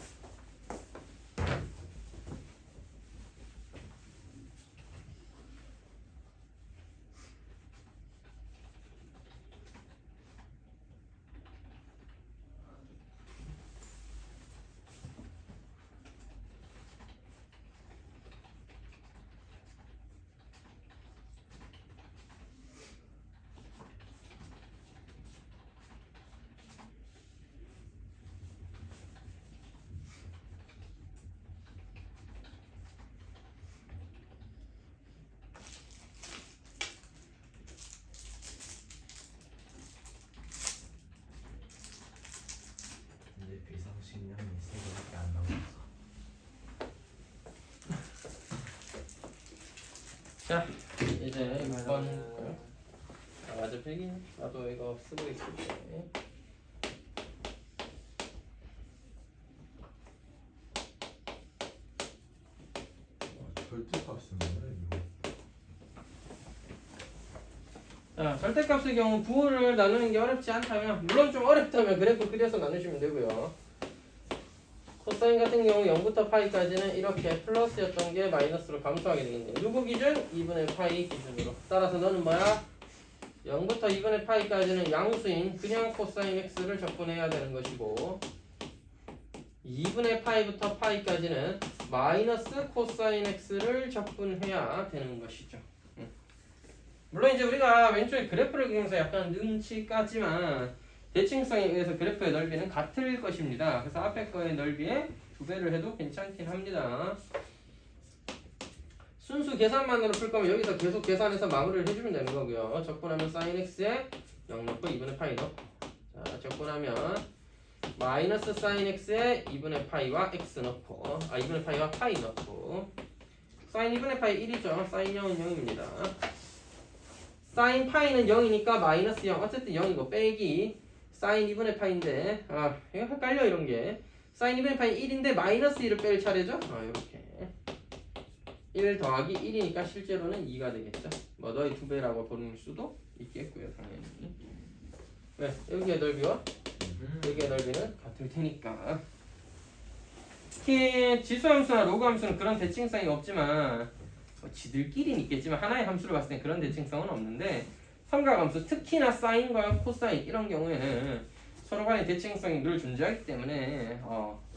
근데 비상식량이 3개밖에 안 남았어. 자 이제 6번 맞아 필기 나도 이거 쓰고 있을게. 절대값은 뭐야 이거? 자, 절대값의 경우 부호를 나누는 게 어렵지 않다면 물론 좀 어렵다면 그래프 그려서 나누시면 되고요. 코사인 같은 경우 0부터 파이까지는 이렇게 플러스였던 게 마이너스로 감소하게 되겠네요. 누구 기준? 2분의 파이 기준으로. 따라서 너는 뭐야? 0부터 2분의 파이까지는 양수인 그냥 코사인 x를 적분해야 되는 것이고 2분의 파이부터 파이까지는 마이너스 코사인 x를 적분해야 되는 것이죠. 물론 이제 우리가 왼쪽에 그래프를 그리면서 약간 눈치까지만 대칭성에 의해서 그래프의 넓이는 같을 것입니다. 그래서 앞에 거의 넓이에 2배를 해도 괜찮긴 합니다. 순수 계산만으로 풀 거면 여기서 계속 계산해서 마무리를 해주면 되는 거고요. 적분하면 sin x에 0 넣고 2분의 파이 넣고 자, 적분하면 마이너스 sin x에 2분의 파이와 x 넣고 2분의 파이와 파이 넣고 sin 2분의 파이 1이죠. sin 0은 0입니다. sin 파이는 0이니까 마이너스 0 어쨌든 0이고 빼기 sin 2분의 파인데 이거 헷갈려 이런게 sin 2분의 파이 1인데 마이너스 1을 뺄 차례죠. 이렇게 1 더하기 1이니까 실제로는 2가 되겠죠. 뭐 너의 2배라고 부를 수도 있겠고요. 당연히 왜? 여기의 넓이와 여기의 넓이는 같을 테니까 특히 지수함수나 로그함수는 그런 대칭성이 없지만 지들끼리는 있겠지만 하나의 함수를 봤을 때 그런 대칭성은 없는데 삼각함수 특히나 사인과 코사인 이런 경우에는 서로 간의 대칭성이 늘 존재하기 때문에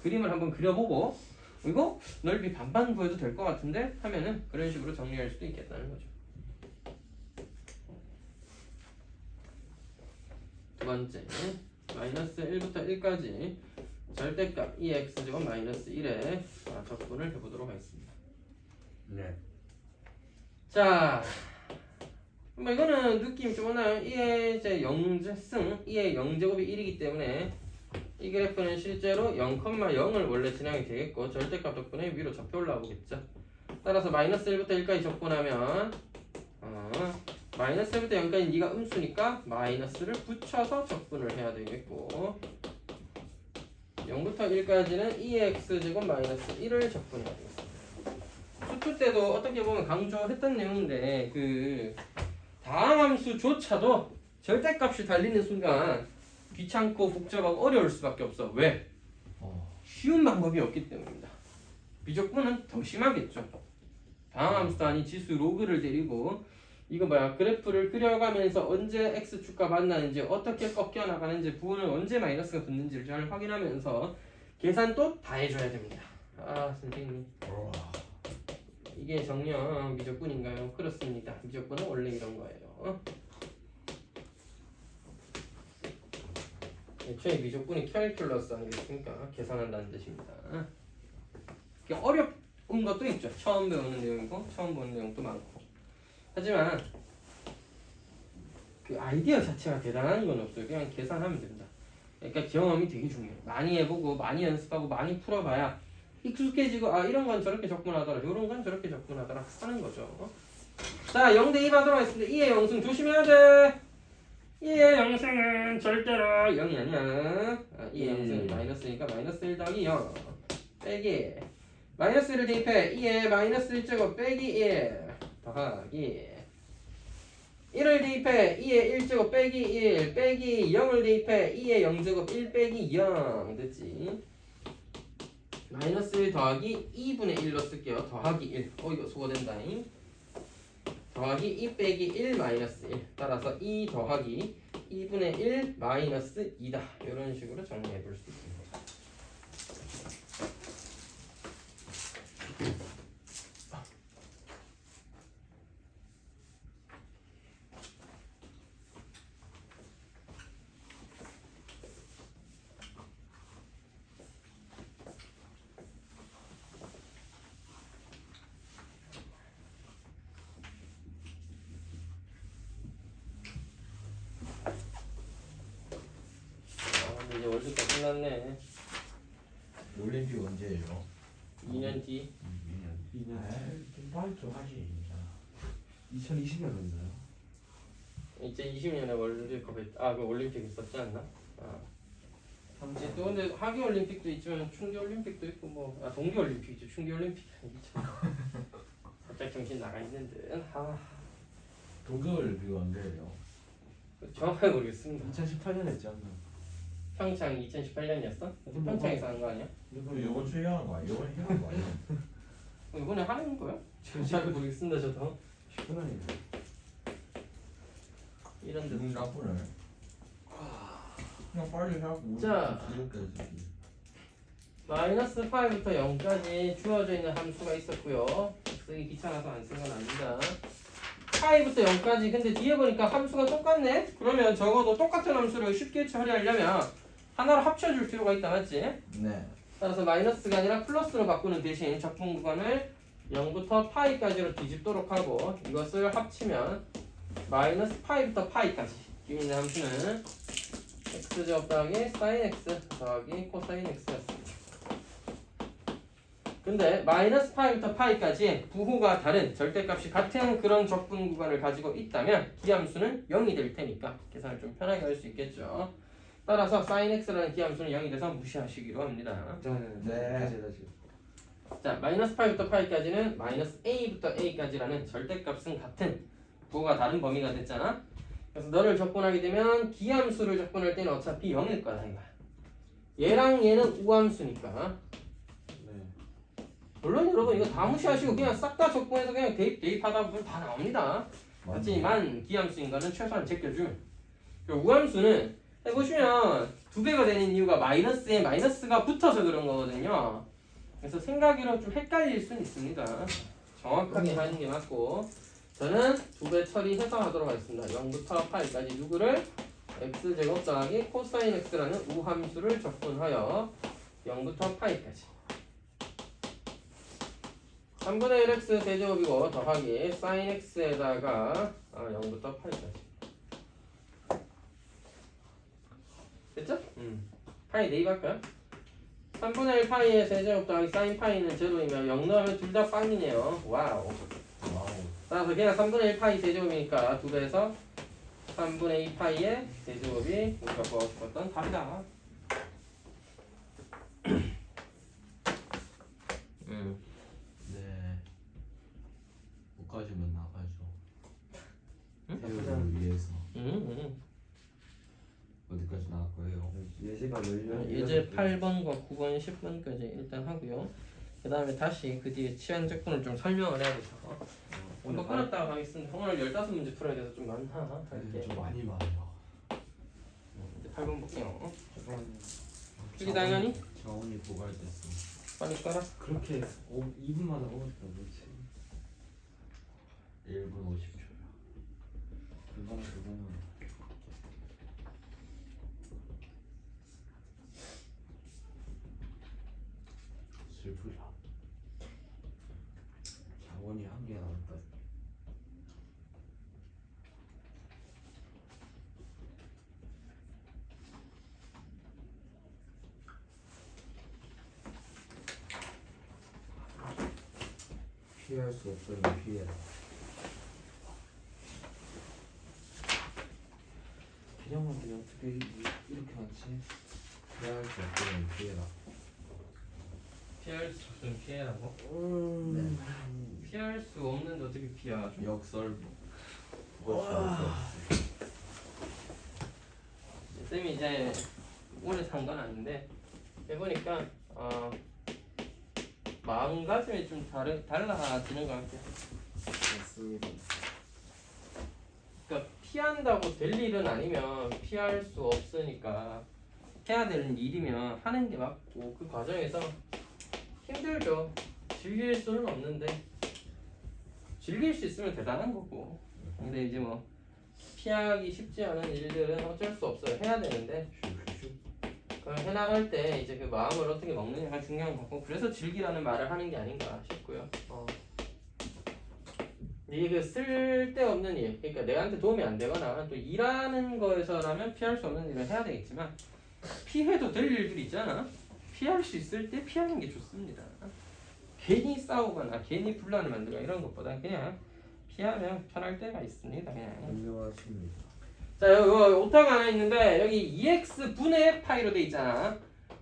그림을 한번 그려보고 이거 넓이 반반 구해도 될 것 같은데 하면은 그런 식으로 정리할 수도 있겠다는 거죠. 두 번째 마이너스 1부터 1까지 절대값 2x제곱 마이너스 1에 적분을 해보도록 하겠습니다. 네. 자, 뭐 이거는 느낌 좀 오나요? 2의 이제 0승, 2의 0제곱이 1이기 때문에 이 그래프는 실제로 0,0을 원래 진행이 되겠고 절대값 덕분에 위로 접혀 올라오겠죠. 따라서 마이너스 1부터 1까지 적분하면 마이너스 1부터 0까지 네가 음수니까 마이너스를 붙여서 적분을 해야 되겠고 0부터 1까지는 2x제곱 마이너스 1을 적분해야 되겠습니다. 수투 때도 어떻게 보면 강조했던 내용인데 그 다항함수조차도 절대값이 달리는 순간 귀찮고 복잡하고 어려울 수밖에 없어. 왜? 쉬운 방법이 없기 때문입니다. 비적분은 더 심하겠죠. 다항함수도 아닌 지수 로그를 데리고 이거 뭐야 그래프를 그려가면서 언제 x축과 만나는지 어떻게 꺾여 나가는지 부호는 언제 마이너스가 붙는지를 잘 확인하면서 계산도 다 해줘야 됩니다. 아 선생님 이게 정녕 미적분인가요? 그렇습니다. 미적분은 원래 이런 거예요. 애초에 미적분이 캘큘러스 아니겠습니까? 계산한다는 뜻입니다. 어려운 것도 있죠. 처음 배우는 내용이고 처음 보는 내용도 많고. 하지만 그 아이디어 자체가 대단한 건 없어요. 그냥 계산하면 된다. 그러니까 경험이 되게 중요해요. 많이 해보고 많이 연습하고 많이 풀어봐야 익숙해지고 아 이런 건 저렇게 접근하더라 이런 건 저렇게 접근하더라 하는 거죠. 자 0대2 하도록 하겠습니다. 2의 영승 조심해야 돼. 2의 영승은 절대로 0이 아니야. 2의 영승이 마이너스니까 마이너스 1 더하기 0 빼기 마이너스 1을 대입해 2의 마이너스 1제곱 빼기 1 더하기 1을 대입해 2의 1제곱 빼기 1 빼기 0을 대입해 2의 0제곱 1 빼기 0 됐지? 마이너스 1 더하기 2분의 1로 쓸게요. 더하기 1 이거 수고된다잉. 더하기 2 빼기 1 마이너스 1 따라서 2 더하기 2분의 1 마이너스 2다 이런 식으로 정리해 볼 수 있습니다. 이제 월드컵 끝났네. 올림픽 언제예요? 2년 뒤. 2년 좀 빨리 좀 하시 진짜. 2020년이었나요? 2020년에 월드컵 그 올림픽 있었지 않나? 이제 또 근데 하계 올림픽도 있지만 충기 올림픽도 있고 뭐 동계 올림픽이죠. 충기 올림픽 아니죠. 살짝 정신 나가 있는 듯. 동계올림픽 언제예요? 정확하게 모르겠습니다. 2018년 했지 않나? 평창 2018년이었어? 평창에서 한 거 아니야? 이번 주에 하는 거 아니에요? 이번 해야 하는 거 아니에요? 이번에 하는 거야? 잘 모르겠습니다 저도. 19년이네. 이런 데. 기분 나쁘네. 그냥 빨리 하고 자. 지금까지. 마이너스 파이부터 0까지 주어져 있는 함수가 있었고요. 쓰기 귀찮아서 안 쓴 건 아닙니다. 파이부터 0까지 근데 뒤에 보니까 함수가 똑같네? 그러면 적어도 똑같은 함수를 쉽게 처리하려면 하나로 합쳐줄 필요가 있다 맞지? 네. 따라서 마이너스가 아니라 플러스로 바꾸는 대신 적분 구간을 0부터 파이까지로 뒤집도록 하고 이것을 합치면 마이너스 파이부터 파이까지 뒤에 있는 함수는 x제곱 더하기 sin x 더하기 코사인 x였습니다. 근데 마이너스 파이부터 파이까지 부호가 다른 절대값이 같은 그런 적분 구간을 가지고 있다면 기함수는 0이 될 테니까 계산을 좀 편하게 할 수 있겠죠. 따라서 sin x라는 기함수는 0이 돼서 무시하시기로 합니다. 네. 다시. 자, 마이너스 파이부터 파이까지는 마이너스 a부터 a까지라는 절대값은 같은 부호가 다른 범위가 됐잖아. 그래서 너를 적분하게 되면 기함수를 적분할 때는 어차피 0일 거다 이거야. 얘랑 얘는 우함수니까. 네. 물론 여러분 이거 다 무시하시고 그냥 싹 다 적분해서 그냥 대입하다 보면 다 나옵니다. 하지만 기함수인 거는 최소한 제껴줄. 그리고 우함수는 해보시면 2배가 되는 이유가 마이너스에 마이너스가 붙어서 그런 거거든요. 그래서 생각으로 좀 헷갈릴 수는 있습니다. 정확하게 하는 게 맞고 저는 2배 처리해서 하도록 하겠습니다. 0부터 파이까지 누구를 x제곱 더하기 코사인 x라는 우함수를 적분하여 0부터 파이까지 3분의 1x 대제곱이고 더하기 sin x에다가 0부터 파이까지 됐죠? 파이 대입할까요? 3분의 1 파이의 세제곱 더하기 sin 파이는 제로이면 0 넣으면 둘 다 빵이네요. 와우. 따라서 그냥 3분의 1 파이 세제곱이니까 2배에서 3분의 2 파이의 세제곱이 우리가 구하고 싶었던 답이다. 여기까지만 나가죠. 응? 태우를 위해서 응. 어디까지 나갈 거예요? 예시가 열려. 이제 8번과 9번, 10번까지 일단 하고요. 그 다음에 다시 그 뒤에 치환적분을 좀 설명을 해야 돼서 한번 끊었다가 가겠습니다. 오늘 15문제 풀어야 돼서 좀 많아. 할게. 좀 많이 많아요. 이제 8번 볼게요. 잠깐. 필기 당연히 자원이 고갈됐어. 빨리 깔아. 그렇게 2분마다 오니까 뭐지? 1분 50초요. 그거는 슬프다. 자원이 한 개 남았다. 피할 수 없으면 피해라. 기념한데 어떻게 이렇게 많지? 피할 수 없으면 피해라. 피할 수 없으면 피해라고? 네. 피할 수 없는데 어떻게 피하죠? 역설부. 쌤이 이제 오래 산 건 아닌데 해보니까 마음가짐이 좀 달라지는 것 같아요. 맞습니다. 그러니까 피한다고 될 일은 아니면 피할 수 없으니까 해야 되는 일이면 하는 게 맞고 그 과정에서 힘들죠. 즐길 수는 없는데 즐길 수 있으면 대단한 거고. 근데 이제 뭐 피하기 쉽지 않은 일들은 어쩔 수 없어요. 해야 되는데 그걸 해나갈 때 이제 그 마음을 어떻게 먹느냐가 중요한 거고 그래서 즐기라는 말을 하는 게 아닌가 싶고요. 이게 그 쓸데없는 일, 그러니까 내한테 도움이 안 되거나 또 일하는 거에서라면 피할 수 없는 일을 해야 되겠지만 피해도 될 일들이 있잖아. 피할 수 있을 때 피하는 게 좋습니다. 괜히 싸우거나 괜히 분란을 만들거나 이런 것보다 그냥 피하면 편할 때가 있습니다. 그냥. 안녕하십니까. 자, 여기 오타가 하나 있는데 여기 2x분의 파이로 돼 있잖아.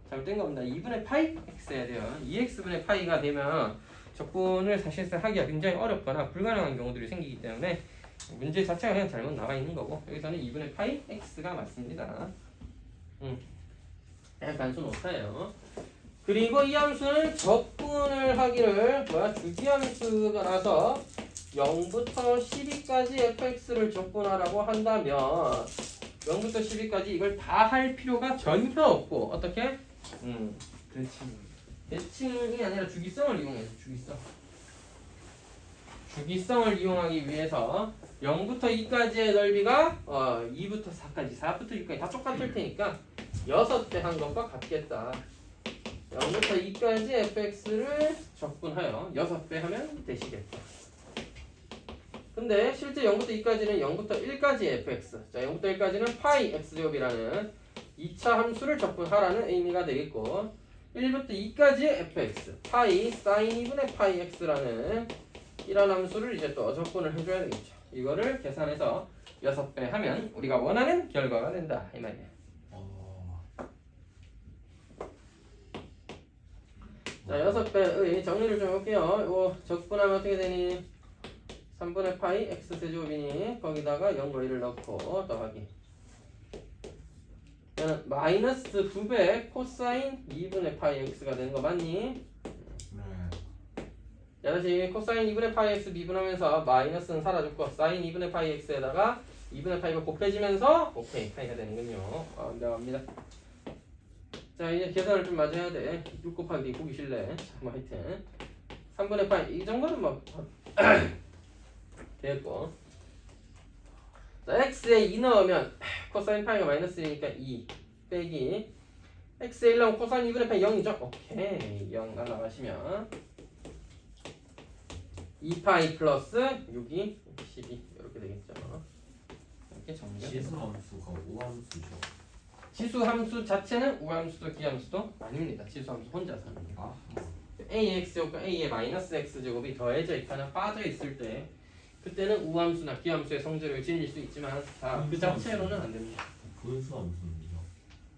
잘못된 겁니다. 2분의 파이 x 해야 돼요. 2x분의 파이가 되면 적분을 사실상 하기가 굉장히 어렵거나 불가능한 경우들이 생기기 때문에 문제 자체가 그냥 잘못 나와 있는 거고 여기서는 2분의 파이 x가 맞습니다. 단순 오타예요. 그리고 이 함수는 적분을 하기를 주기함수라서 0부터 12까지 fx를 적분하라고 한다면 0부터 12까지 이걸 다 할 필요가 전혀 없고 어떻게? 대칭이 아니라 주기성을 이용해서 주기성을 이용하기 위해서 0부터 2까지의 넓이가 2부터 4까지 4부터 6까지 다 똑같을 테니까 6배 한 것과 같겠다. 0부터 2까지 fx를 적분하여 6배 하면 되시겠다. 근데 실제 0부터 2까지는 0부터 1까지 fx 자 0부터 1까지는 파이 x제곱이라는 2차 함수를 적분하라는 의미가 되겠고 1부터 2까지의 fx 파이 사인 2분의 파이 x라는 이런 함수를 이제 또 적분을 해줘야 되겠죠. 이거를 계산해서 6배 하면 우리가 원하는 결과가 된다 이 말이에요. 자 6배의 정리를 좀 해볼게요. 이거 적분하면 어떻게 되니? 3분의 파이 x세제곱이니 거기다가 0과 1을 넣고 더하기 마이너스 2배 코사인 2분의 파이 x가 되는 거 맞니? 네. 자 다시 코사인 2분의 파이 x 미분하면서 마이너스는 사라졌고 사인 2분의 파이 x에다가 2분의 파이가 곱해지면서 오케이 파이가 되는군요. 완벽합니다. 자 이제 계산을 좀 마저 해야 돼. 6 곱하기 보기 싫네. 뭐 하여튼 3분의 파이 이 정도는 뭐 됐고 자 x에 2 넣으면 코사인 파이가 마이너스 1이니까 2 빼기 x에 1 넣으면 코사인 2분의 파이 0이죠? 오케이 0 날라가시면 2파이 플러스 6이 12 이렇게 되겠죠. 이렇게 정리가 지수 됩니다. 함수가 우함수죠. 지수 함수 자체는 우함수도 기함수도 아닙니다. 지수 함수 혼자서는요. 아, ax제곱과 a의 마이너스 x제곱이 더해져 있거나 빠져 있을 때 그때는 우함수나 기함수의 성질을 지닐 수 있지만 그 자체로는 안 됩니다. 분수 함수는요?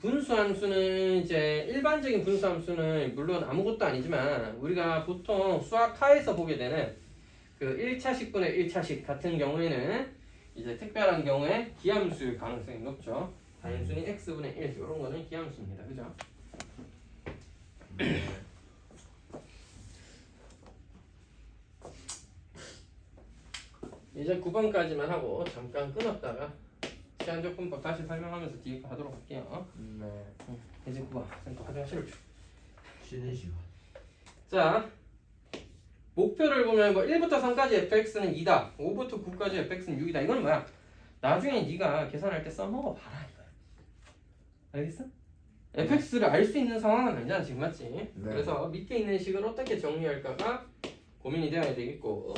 분수함수는 이제 일반적인 분수함수는 물론 아무것도 아니지만 우리가 보통 수학하에서 보게 되는 그 1차식분의 1차식 같은 경우에는 이제 특별한 경우에 기함수일 가능성이 높죠. 단순히 x분의 1 이런 거는 기함수입니다. 그죠? 이제 9번까지만 하고 잠깐 끊었다가 시한조건법 다시 설명하면서 뒤에 거 하도록 할게요. 네. 이제 9번 또 화장실을 줘. 쉬는 시간. 자, 목표를 보면 뭐 1부터 3까지 fx는 2다. 5부터 9까지 fx는 6이다. 이건 뭐야? 나중에 네가 계산할 때 써먹어 봐라 이거야. 알겠어? fx를 알 수 있는 상황은 아니잖아 지금 맞지? 그래서 밑에 있는 식을 어떻게 정리할까가 고민이 되어야 되겠고.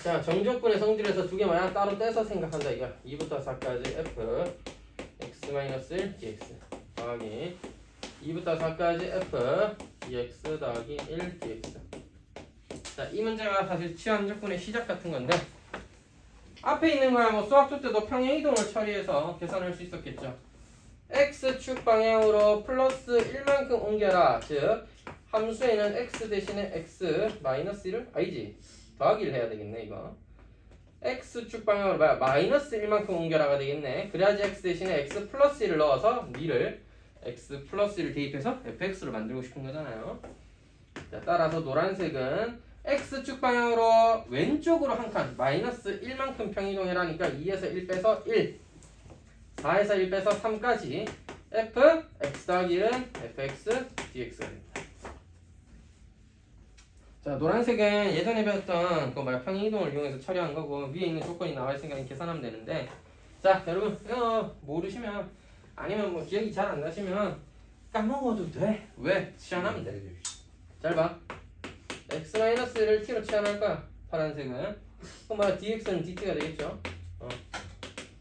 자, 정적분의 성질에서 두 개 마냥 따로 떼서 생각한다 이거. 2부터 4까지 f x-1 dx 더하기 2부터 4까지 f dx 더하기 1 dx. 자, 이 문제가 사실 치환적분의 시작 같은 건데 앞에 있는 거야 뭐 수학조 때도 평행 이동을 처리해서 계산할 수 있었겠죠. x축 방향으로 플러스 1만큼 옮겨라. 즉 함수에는 x 대신에 x 마이너스 1을 아니지 더하기를 해야 되겠네 이거. x축 방향으로 뭐야 마이너스 1만큼 옮겨라가 되겠네. 그래야지 x 대신에 x 플러스 1을 넣어서 니를 x 플러스 1을 대입해서 fx를 만들고 싶은 거잖아요. 자, 따라서 노란색은 x축 방향으로 왼쪽으로 한 칸 마이너스 1만큼 평이동해라니까 2에서 1 빼서 1 4에서 1 빼서 3까지 f x 더하기 1은 fx dx가 됩니다. 자, 노란색은 예전에 배웠던 그 뭐야 평행이동을 이용해서 처리한 거고 위에 있는 조건이 나와 있으니까 계산하면 되는데, 자 여러분 이거 모르시면 아니면 뭐 기억이 잘 안 나시면 까먹어도 돼. 왜? 치환하면 돼. 잘 봐. x-1을 t로 치환할 거야. 파란색은. 그럼 뭐야 dx는 dt가 되겠죠.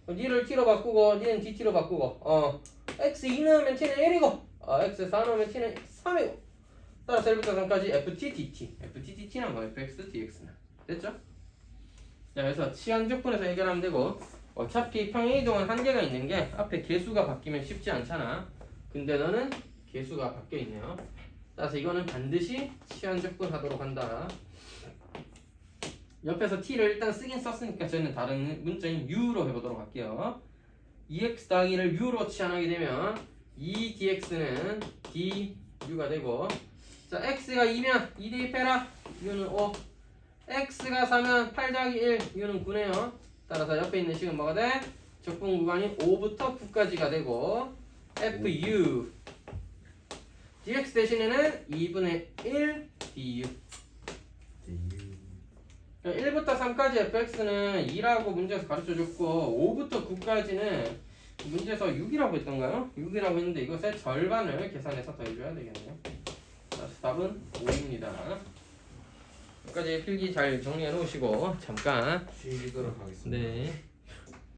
니를 t로 바꾸고 니는 dt로 바꾸고 x 2 넣으면 t는 1이고 x 4 넣으면 t는 3이고 따라서 1부터 3까지 ft dt ft dt는 뭐 fx dx는 됐죠? 자, 그래서 치환적분에서 해결하면 되고 어차피 평행이동은 한계가 있는 게 앞에 개수가 바뀌면 쉽지 않잖아. 근데 너는 개수가 바뀌어 있네요. 따라서 이거는 반드시 치환적분 하도록 한다. 옆에서 t를 일단 쓰긴 썼으니까 저희는 다른 문자인 u로 해보도록 할게요. 2x 더하기를 u로 치환하게 되면 2dx는 du가 되고, 자 x가 2면 2 대입해라. u는 5. x가 4면 8 더하기 1 u는 9네요. 따라서 옆에 있는 식은 뭐가 돼? 적분 구간이 5부터 9까지가 되고 fu dx 대신에는 2분의 1 du. 1부터 3까지 fx는 2라고 문제에서 가르쳐줬고 5부터 9까지는 문제에서 6이라고 했던가요? 6이라고 했는데 이것의 절반을 계산해서 더해줘야 되겠네요. 그래서 답은 5입니다. 여기까지 필기 잘 정리해 놓으시고 잠깐 쉬도록 하겠습니다. 네.